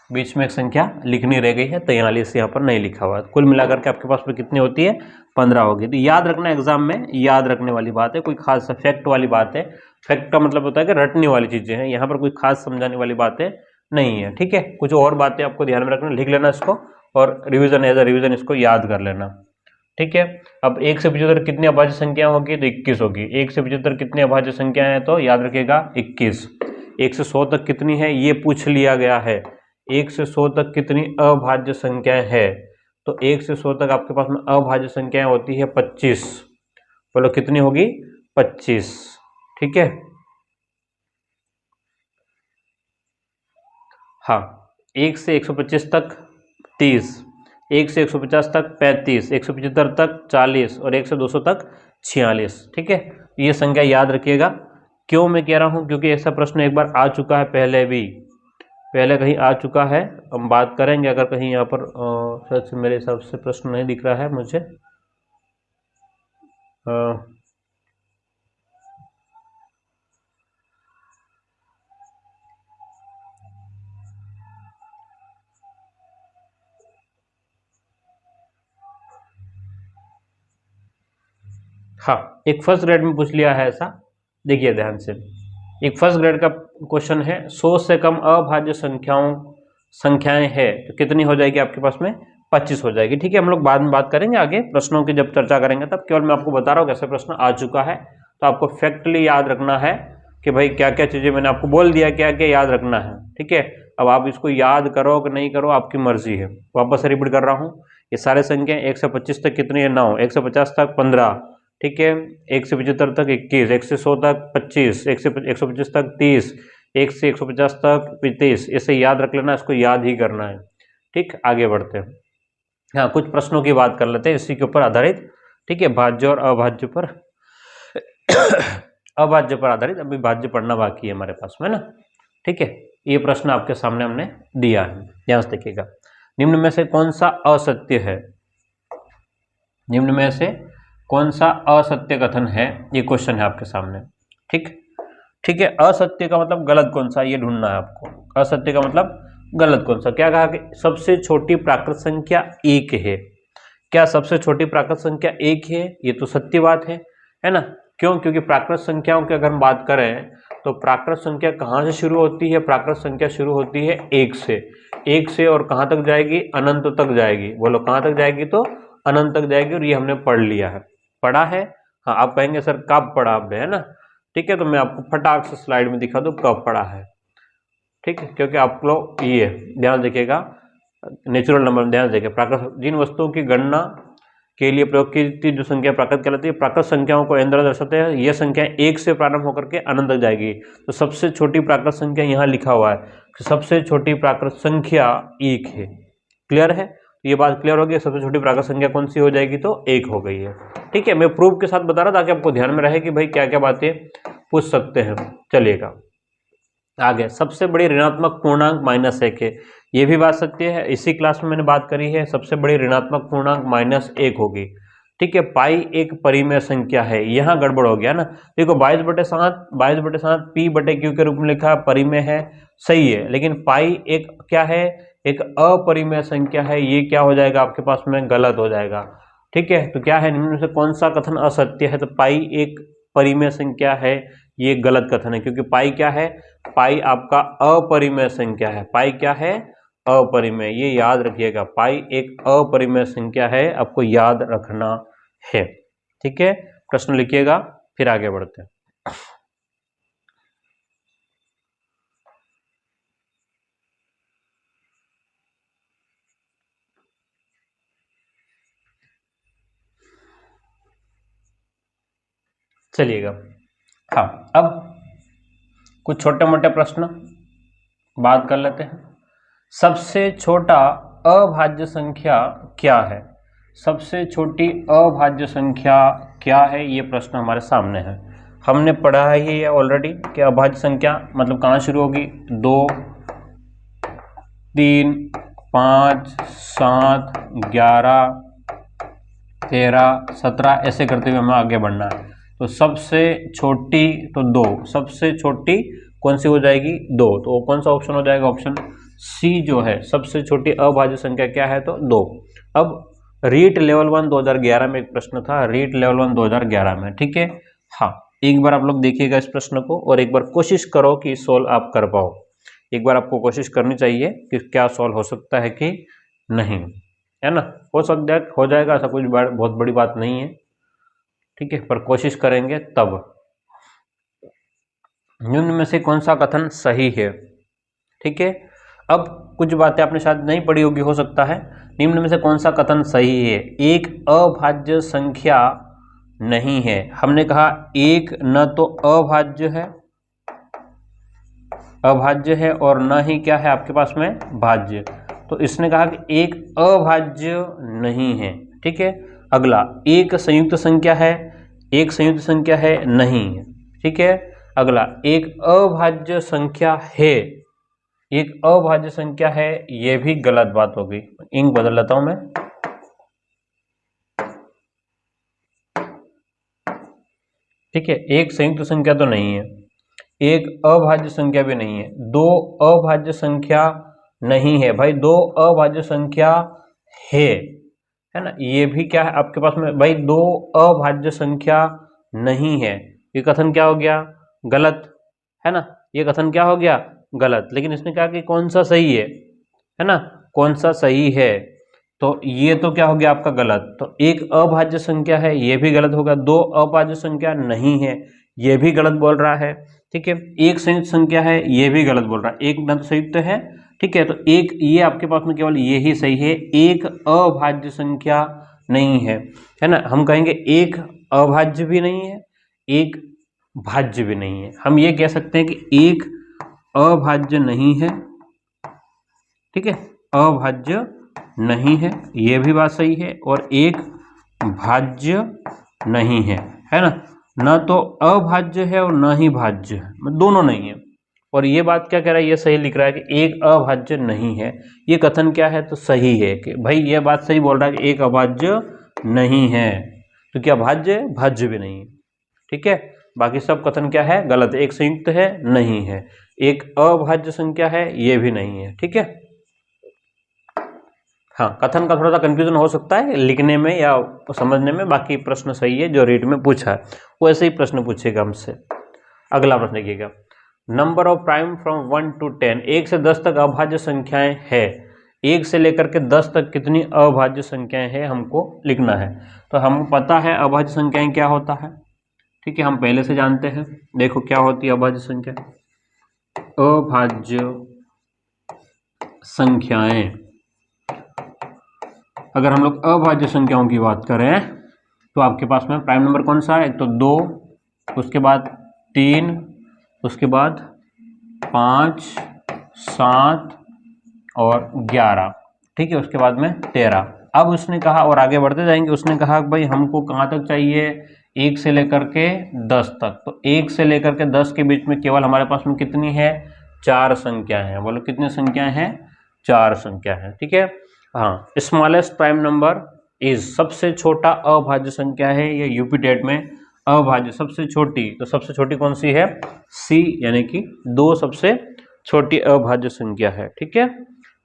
बीच में एक संख्या लिखनी रह गई है 43, यहाँ पर नहीं लिखा हुआ है। कुल मिलाकर के आपके पास में कितनी होती है? 15 होगी। तो याद रखना, एग्जाम में याद रखने वाली बात है, कोई खास फैक्ट वाली बात है। फैक्ट का मतलब होता है कि रटने वाली चीजें हैं, यहाँ पर कोई खास समझाने वाली बातें नहीं है, ठीक है। कुछ और बातें आपको ध्यान में रखना, लिख लेना इसको और रिविजन एज अ रिविजन इसको याद कर लेना, ठीक है। अब 1 से 75 कितनी अभाज्य संख्या होगी? तो 21 होगी। 1 से 75 कितनी अभाज्य संख्या है? तो याद रखिएगा 21। 1 से 100 तक कितनी है ये पूछ लिया गया है। 1 से 100 तक कितनी अभाज्य संख्याएं है? तो 1 से 100 तक आपके पास में अभाज्य संख्याएं होती है 25। बोलो कितनी होगी? 25, ठीक है। हाँ, 1 से 125 तक 30, 1 से 150 तक 35, 175 तक 40 और 1 से 200 तक 46, ठीक है। ये संख्या याद रखिएगा। क्यों मैं कह रहा हूँ? क्योंकि ऐसा प्रश्न एक बार आ चुका है पहले भी, पहले कहीं आ चुका है। हम बात करेंगे, अगर कहीं यहाँ पर शायद से मेरे हिसाब से प्रश्न नहीं दिख रहा है मुझे। हाँ, एक फर्स्ट ग्रेड में पूछ लिया है ऐसा, देखिए ध्यान से। एक फर्स्ट ग्रेड का क्वेश्चन है, 100 से कम अभाज्य संख्याएं है तो कितनी हो जाएगी आपके पास में? 25 हो जाएगी, ठीक है। हम लोग बाद में बात करेंगे आगे, प्रश्नों की जब चर्चा करेंगे तब। केवल मैं आपको बता रहा हूँ कैसे प्रश्न आ चुका है, तो आपको फैक्टली याद रखना है कि भाई क्या क्या चीजें मैंने आपको बोल दिया, क्या क्या याद रखना है, ठीक है। अब आप इसको याद करो कि नहीं करो आपकी मर्जी है। वापस रिपीट कर रहा हूँ, ये सारे संख्या 1 से 25 तक कितनी है? 9, 1 से 50 तक 15, ठीक है। 1 से 75 तक 21, 1 से 100 तक 25, 1 से 125 तक 30, 1 से 150 तक 35। ऐसे याद रख लेना, इसको याद ही करना है, ठीक। आगे बढ़ते हैं, हाँ कुछ प्रश्नों की बात कर लेते हैं इसी के ऊपर आधारित, ठीक है। भाज्य और अभाज्य पर अभाज्य पर आधारित, अभी भाज्य पढ़ना बाकी है हमारे पास में ना, ठीक है। ये प्रश्न आपके सामने हमने दिया है, ध्यान से देखिएगा। निम्न में से कौन सा असत्य है? निम्न में से कौन सा असत्य कथन है? ये क्वेश्चन है आपके सामने, ठीक, ठीक है। असत्य का मतलब गलत कौन सा, ये ढूंढना है आपको। असत्य का मतलब गलत कौन सा? क्या कहा कि सबसे छोटी प्राकृत संख्या 1 है। क्या सबसे छोटी प्राकृत संख्या 1 है? ये तो सत्य बात है ना। क्यों? क्योंकि प्राकृत संख्याओं की अगर हम बात करें तो प्राकृत संख्या कहाँ से शुरू होती है? प्राकृत संख्या शुरू होती है 1 से। 1 से और कहाँ तक जाएगी? अनंत तक जाएगी। बोलो कहाँ तक जाएगी? तो अनंत तक जाएगी, और ये हमने पढ़ लिया है, पढ़ा है। हाँ, आप कहेंगे सर कब पढ़ा आपने, है ना, ठीक है। तो मैं आपको फटाक से स्लाइड में दिखा दूँ कब पढ़ा है, ठीक है। क्योंकि आप लोग ये ध्यान रखिएगा, नेचुरल नंबर ध्यान रखिए, प्राकृत जिन वस्तुओं की गणना के लिए प्रयोग की जो संख्या प्राकृत कहलाती है, प्राकृत संख्याओं को एन द्वारा दर्शाते हैं। यह संख्या 1 से प्रारंभ होकर के अनंत तक जाएगी। तो सबसे छोटी प्राकृत संख्या यहाँ लिखा हुआ है, सबसे छोटी प्राकृत संख्या 1 है। क्लियर है? ये बात क्लियर होगी, सबसे छोटी प्राकृत संख्या कौन सी हो जाएगी? तो 1 हो गई है, ठीक है। मैं प्रूफ के साथ बता रहा था ताकि आपको ध्यान में रहे कि भाई क्या क्या बातें पूछ सकते हैं। चलिएगा आगे, सबसे बड़ी ऋणात्मक पूर्णांक -1 है, ये भी बात सत्य है, इसी क्लास में मैंने बात करी है। सबसे बड़ी ऋणात्मक पूर्णांक -1 होगी, ठीक है। पाई एक परिमेय संख्या है, यहाँ गड़बड़ हो गया ना। देखो 22/7 P/Q के रूप में लिखा, परिमेय है, सही है, लेकिन पाई एक क्या है, एक अपरिमेय संख्या है, ये क्या हो जाएगा आपके पास में, गलत हो जाएगा, ठीक है। तो क्या है, निम्न में से कौन सा कथन असत्य है, तो पाई एक परिमेय संख्या है, ये गलत कथन है, क्योंकि पाई क्या है, पाई आपका अपरिमेय संख्या है। पाई क्या है, अपरिमेय, ये याद रखिएगा, पाई एक अपरिमेय संख्या है, आपको याद रखना है, ठीक है। प्रश्न लिखिएगा, फिर आगे बढ़ते हैं। चलिएगा, हाँ, अब कुछ छोटे मोटे प्रश्न बात कर लेते हैं। सबसे छोटा अभाज्य संख्या क्या है, सबसे छोटी अभाज्य संख्या क्या है, ये प्रश्न हमारे सामने है। हमने पढ़ा ही है ऑलरेडी कि अभाज्य संख्या मतलब कहाँ शुरू होगी, 2, 3, 5, 7, 11, 13, 17 ऐसे करते हुए हमें आगे बढ़ना है। तो सबसे छोटी तो 2, सबसे छोटी कौन सी हो जाएगी, 2, तो कौन सा ऑप्शन हो जाएगा, ऑप्शन सी जो है, सबसे छोटी अभाज्य संख्या क्या है, तो 2। अब रीट लेवल 1 2011 में एक प्रश्न था, रीट लेवल 1 2011 में, ठीक है। हाँ, एक बार आप लोग देखिएगा इस प्रश्न को और एक बार कोशिश करो कि सोल्व आप कर पाओ। एक बार आपको कोशिश करनी चाहिए कि क्या सॉल्व हो सकता है कि नहीं, है ना। हो सकता है हो जाएगा, ऐसा कुछ बहुत बड़ी बात नहीं है, ठीक है, पर कोशिश करेंगे तब। निम्न में से कौन सा कथन सही है, ठीक है। अब कुछ बातें आपने शायद नहीं पढ़ी होगी, हो सकता है। निम्न में से कौन सा कथन सही है, एक अभाज्य संख्या नहीं है। हमने कहा एक न तो अभाज्य है और न ही क्या है आपके पास में भाज्य, तो इसने कहा कि एक अभाज्य नहीं है, ठीक है। अगला, एक संयुक्त संख्या है, एक संयुक्त संख्या है, नहीं है, ठीक है। अगला, एक अभाज्य संख्या है, एक अभाज्य संख्या है, यह भी गलत बात होगी। इंक बदल लेता हूं मैं, ठीक है। एक संयुक्त संख्या तो नहीं है, एक अभाज्य संख्या भी नहीं है, दो अभाज्य संख्या नहीं है भाई, दो अभाज्य संख्या है ना। ये भी क्या है आपके पास में भाई, दो अभाज्य संख्या नहीं है, ये कथन क्या हो गया, गलत, है ना। ये कथन क्या हो गया, गलत। लेकिन इसने कहा कि कौन सा सही है ना, कौन सा सही है, तो ये तो क्या हो गया आपका गलत। तो एक अभाज्य संख्या है, ये भी गलत होगा। दो अभाज्य संख्या नहीं है, ये भी गलत बोल रहा है, ठीक है। एक संयुक्त संख्या है, ये भी गलत बोल रहा है, एक न तो संयुक्त है, ठीक है। तो एक, ये आपके पास में केवल ये ही सही है, एक अभाज्य संख्या नहीं है ना। हम कहेंगे एक अभाज्य भी नहीं है, एक भाज्य भी नहीं है। हम ये कह सकते हैं कि एक अभाज्य नहीं है, ठीक है, अभाज्य नहीं है, ये भी बात सही है, और एक भाज्य नहीं है ना। न तो अभाज्य है और न ही भाज्य है, दोनों नहीं है। और ये बात क्या कह रहा है, ये सही लिख रहा है कि एक अभाज्य नहीं है। ये कथन क्या है, तो सही है कि भाई ये बात सही बोल रहा है कि एक अभाज्य नहीं है, तो क्या भाज्य है, भाज्य भी नहीं है, ठीक है। बाकी सब कथन क्या है, गलत। एक संयुक्त है, नहीं है, एक अभाज्य संख्या है, ये भी नहीं है, ठीक है। हाँ, कथन का थोड़ा सा कंफ्यूजन हो सकता है लिखने में या समझने में, बाकी प्रश्न सही है। जो रीट में पूछा है वो ऐसे ही प्रश्न पूछेगा हमसे। अगला प्रश्न देखिएगा, number of prime from 1 to 10, 1 से 10 तक अभाज्य संख्याएं है, 1 से लेकर के 10 तक कितनी अभाज्य संख्याएं हैं हमको लिखना है। तो हम पता है अभाज्य संख्याएं क्या होता है, ठीक है, हम पहले से जानते हैं। देखो क्या होती है अभाज्य संख्या, अभाज्य संख्याएं, अगर हम लोग अभाज्य संख्याओं की बात करें तो आपके पास में प्राइम नंबर कौन सा है, एक तो 2, उसके बाद 3, उसके बाद 5, 7 और 11, ठीक है, उसके बाद में 13। अब उसने कहा, और आगे बढ़ते जाएंगे, उसने कहा भाई हमको कहाँ तक चाहिए, 1 से लेकर के 10 तक। तो 1 से लेकर के 10 के बीच में केवल हमारे पास में कितनी है, 4 संख्या है। बोलो कितनी संख्या है, 4 संख्या है। ठीक है, हाँ। स्मॉलेस्ट प्राइम नंबर इज, सबसे छोटा अभाज्य संख्या है ये यूपी टेट में। अभाज्य सबसे छोटी, तो सबसे छोटी कौन सी है, सी, यानी कि 2 सबसे छोटी अभाज्य संख्या है। ठीक है,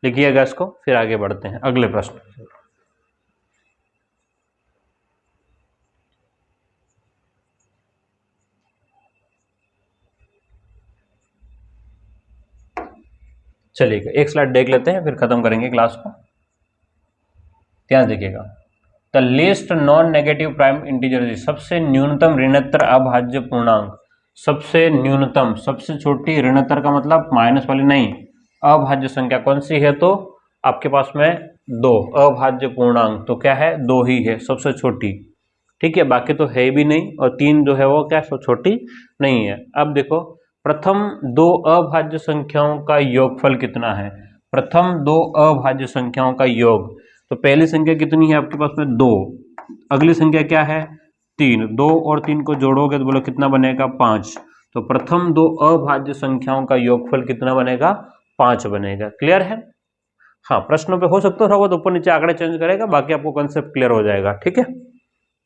लिखिएगा इसको, फिर आगे बढ़ते हैं अगले प्रश्न। चलिए एक स्लाइड देख लेते हैं, फिर खत्म करेंगे क्लास को। ध्यान देखिएगा, the least non negative prime integer, सबसे न्यूनतम ऋणोत्तर अभाज्य पूर्णांक, सबसे न्यूनतम, सबसे छोटी ऋणोत्तर का मतलब माइनस वाली नहीं, अभाज्य संख्या कौन सी है, तो आपके पास में 2 अभाज्य पूर्णांक, तो क्या है, 2 ही है सबसे छोटी। ठीक है, बाकी तो है भी नहीं, और 3 जो है वो क्या सब छोटी नहीं है। अब देखो प्रथम 2 अभाज्य संख्याओं का योगफल कितना है, प्रथम 2 अभाज्य संख्याओं का योग। तो पहली संख्या कितनी है आपके पास में, 2, अगली संख्या क्या है, 3, 2 और 3 को जोड़ोगे तो बोलो कितना बनेगा, 5। तो प्रथम 2 अभाज्य संख्याओं का योगफल कितना बनेगा, 5 बनेगा। क्लियर है, हाँ। प्रश्नों पे हो सकता है वो तो ऊपर नीचे आंकड़े चेंज करेगा, बाकी आपको कंसेप्ट क्लियर हो जाएगा। ठीक है,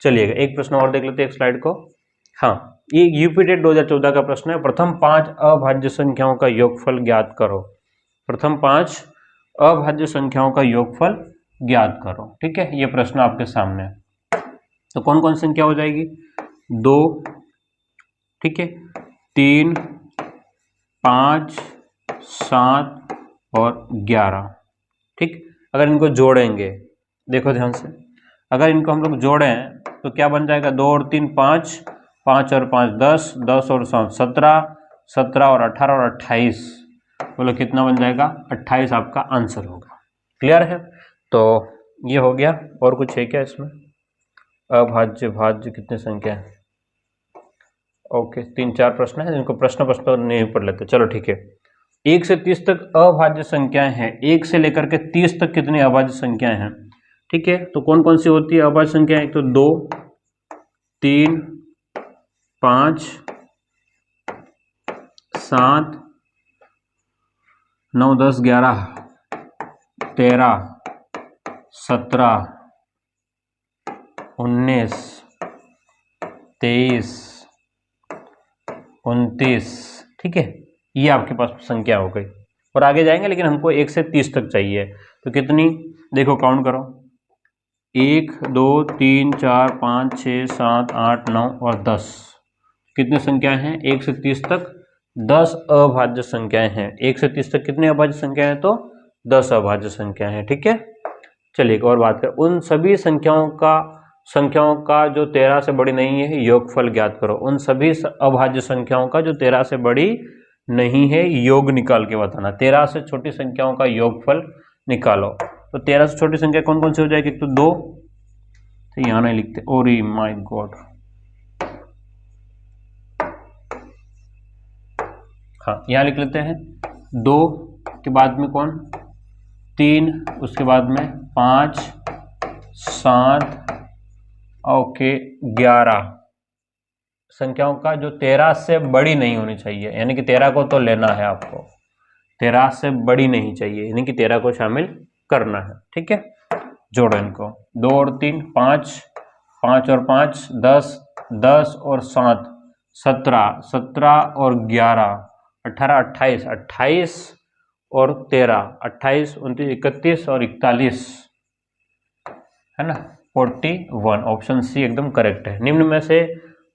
चलिएगा एक प्रश्न और देख लेते हैं, एक स्लाइड को। हाँ, ये यूपी टेट 2014 का प्रश्न है, प्रथम 5 अभाज्य संख्याओं का योगफल ज्ञात करो। प्रथम 5 अभाज्य संख्याओं का योगफल ज्ञात करो। ठीक है, ये प्रश्न आपके सामने है। तो कौन कौन संख्या हो जाएगी, 2, ठीक है, 3, 5, 7 और 11। ठीक, अगर इनको जोड़ेंगे, देखो ध्यान से, अगर इनको हम लोग जोड़ें तो क्या बन जाएगा, 2 और 3 5, 5 और 5 10, 10 और 7 17, 17 और 18 और 28, बोलो कितना बन जाएगा, 28 आपका आंसर होगा। क्लियर है, तो ये हो गया। और कुछ है क्या इसमें, अभाज्य भाज्य कितनी संख्या है, ओके 3-4 प्रश्न है, जिनको प्रश्न नहीं पढ़ लेते। चलो ठीक है, 1 से 30 तक अभाज्य संख्याएं हैं, 1 से लेकर के 30 तक कितनी अभाज्य संख्याएं हैं। ठीक है, तो कौन कौन सी होती है अभाज्य संख्याएं, एक तो 2, 3, 5, 7, 9, 10, 11, 13, 17, 19, 23, 29। ठीक है, ये आपके पास संख्या हो गई, और आगे जाएंगे, लेकिन हमको 1 से 30 तक चाहिए। तो कितनी, देखो काउंट करो, 1, 2, 3, 4, 5, 6, 7, 8, 9 और 10। कितनी संख्याएं हैं, 1 से 30 तक 10 अभाज्य संख्याएं हैं। 1 से 30 तक कितनी अभाज्य संख्याएं हैं, तो 10 अभाज्य संख्याएं हैं। ठीक है, चलिए एक और बात करें, उन सभी संख्याओं का जो 13 से बड़ी नहीं है योगफल ज्ञात करो। उन सभी अभाज्य संख्याओं का जो 13 से बड़ी नहीं है योग निकाल के बताना। 13 से छोटी संख्याओं का योगफल निकालो। तो 13 से छोटी संख्या कौन कौन सी हो जाएगी, एक तो 2, तो यहां नहीं लिखते, ओरी माय गॉड, हाँ यहां लिख लेते हैं, 2 के बाद में कौन, 3, उसके बाद में 5, 7, ओके 11 संख्याओं का जो 13 से बड़ी नहीं होनी चाहिए, यानी कि 13 को तो लेना है आपको, 13 से बड़ी नहीं चाहिए, यानी कि 13 को शामिल करना है। ठीक है, जोड़ो इनको, 2 और 3 5, 5 और 5 10, 10 और 7 17, 17 और 11 18, 28, 28 और 13 28, 29, 31 और 41, है ना, 41। ऑप्शन सी एकदम करेक्ट है। निम्न में से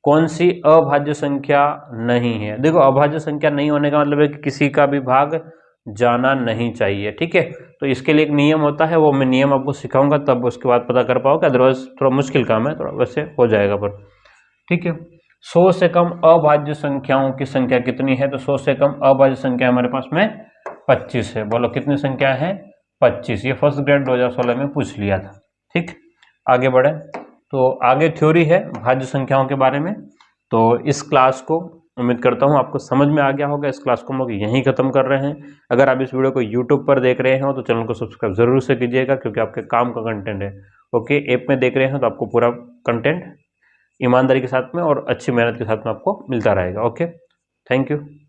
कौन सी अभाज्य संख्या नहीं है। देखो अभाज्य संख्या नहीं होने का मतलब है कि किसी का भी भाग जाना नहीं चाहिए। ठीक है, तो इसके लिए एक नियम होता है, वो मैं नियम आपको सिखाऊंगा, तब उसके बाद पता कर पाओगे, अदरवाइज थोड़ा मुश्किल काम है, थोड़ा वैसे हो जाएगा पर। ठीक है, 100 से कम अभाज्य संख्याओं की संख्या कितनी है, तो 100 से कम अभाज्य संख्या हमारे पास में 25 है। बोलो कितनी संख्या है, 25। ये फर्स्ट ग्रेड 2016 में पूछ लिया था। ठीक, आगे बढ़े, तो आगे थ्योरी है भाज्य संख्याओं के बारे में। तो इस क्लास को उम्मीद करता हूँ आपको समझ में आ गया होगा। इस क्लास को हम लोग यहीं खत्म कर रहे हैं। अगर आप इस वीडियो को यूट्यूब पर देख रहे हो तो चैनल को सब्सक्राइब जरूर से कीजिएगा, क्योंकि आपके काम का कंटेंट है। ओके, ऐप में देख रहे हैं तो आपको पूरा कंटेंट ईमानदारी के साथ में और अच्छी मेहनत के साथ में आपको मिलता रहेगा। Okay, thank you.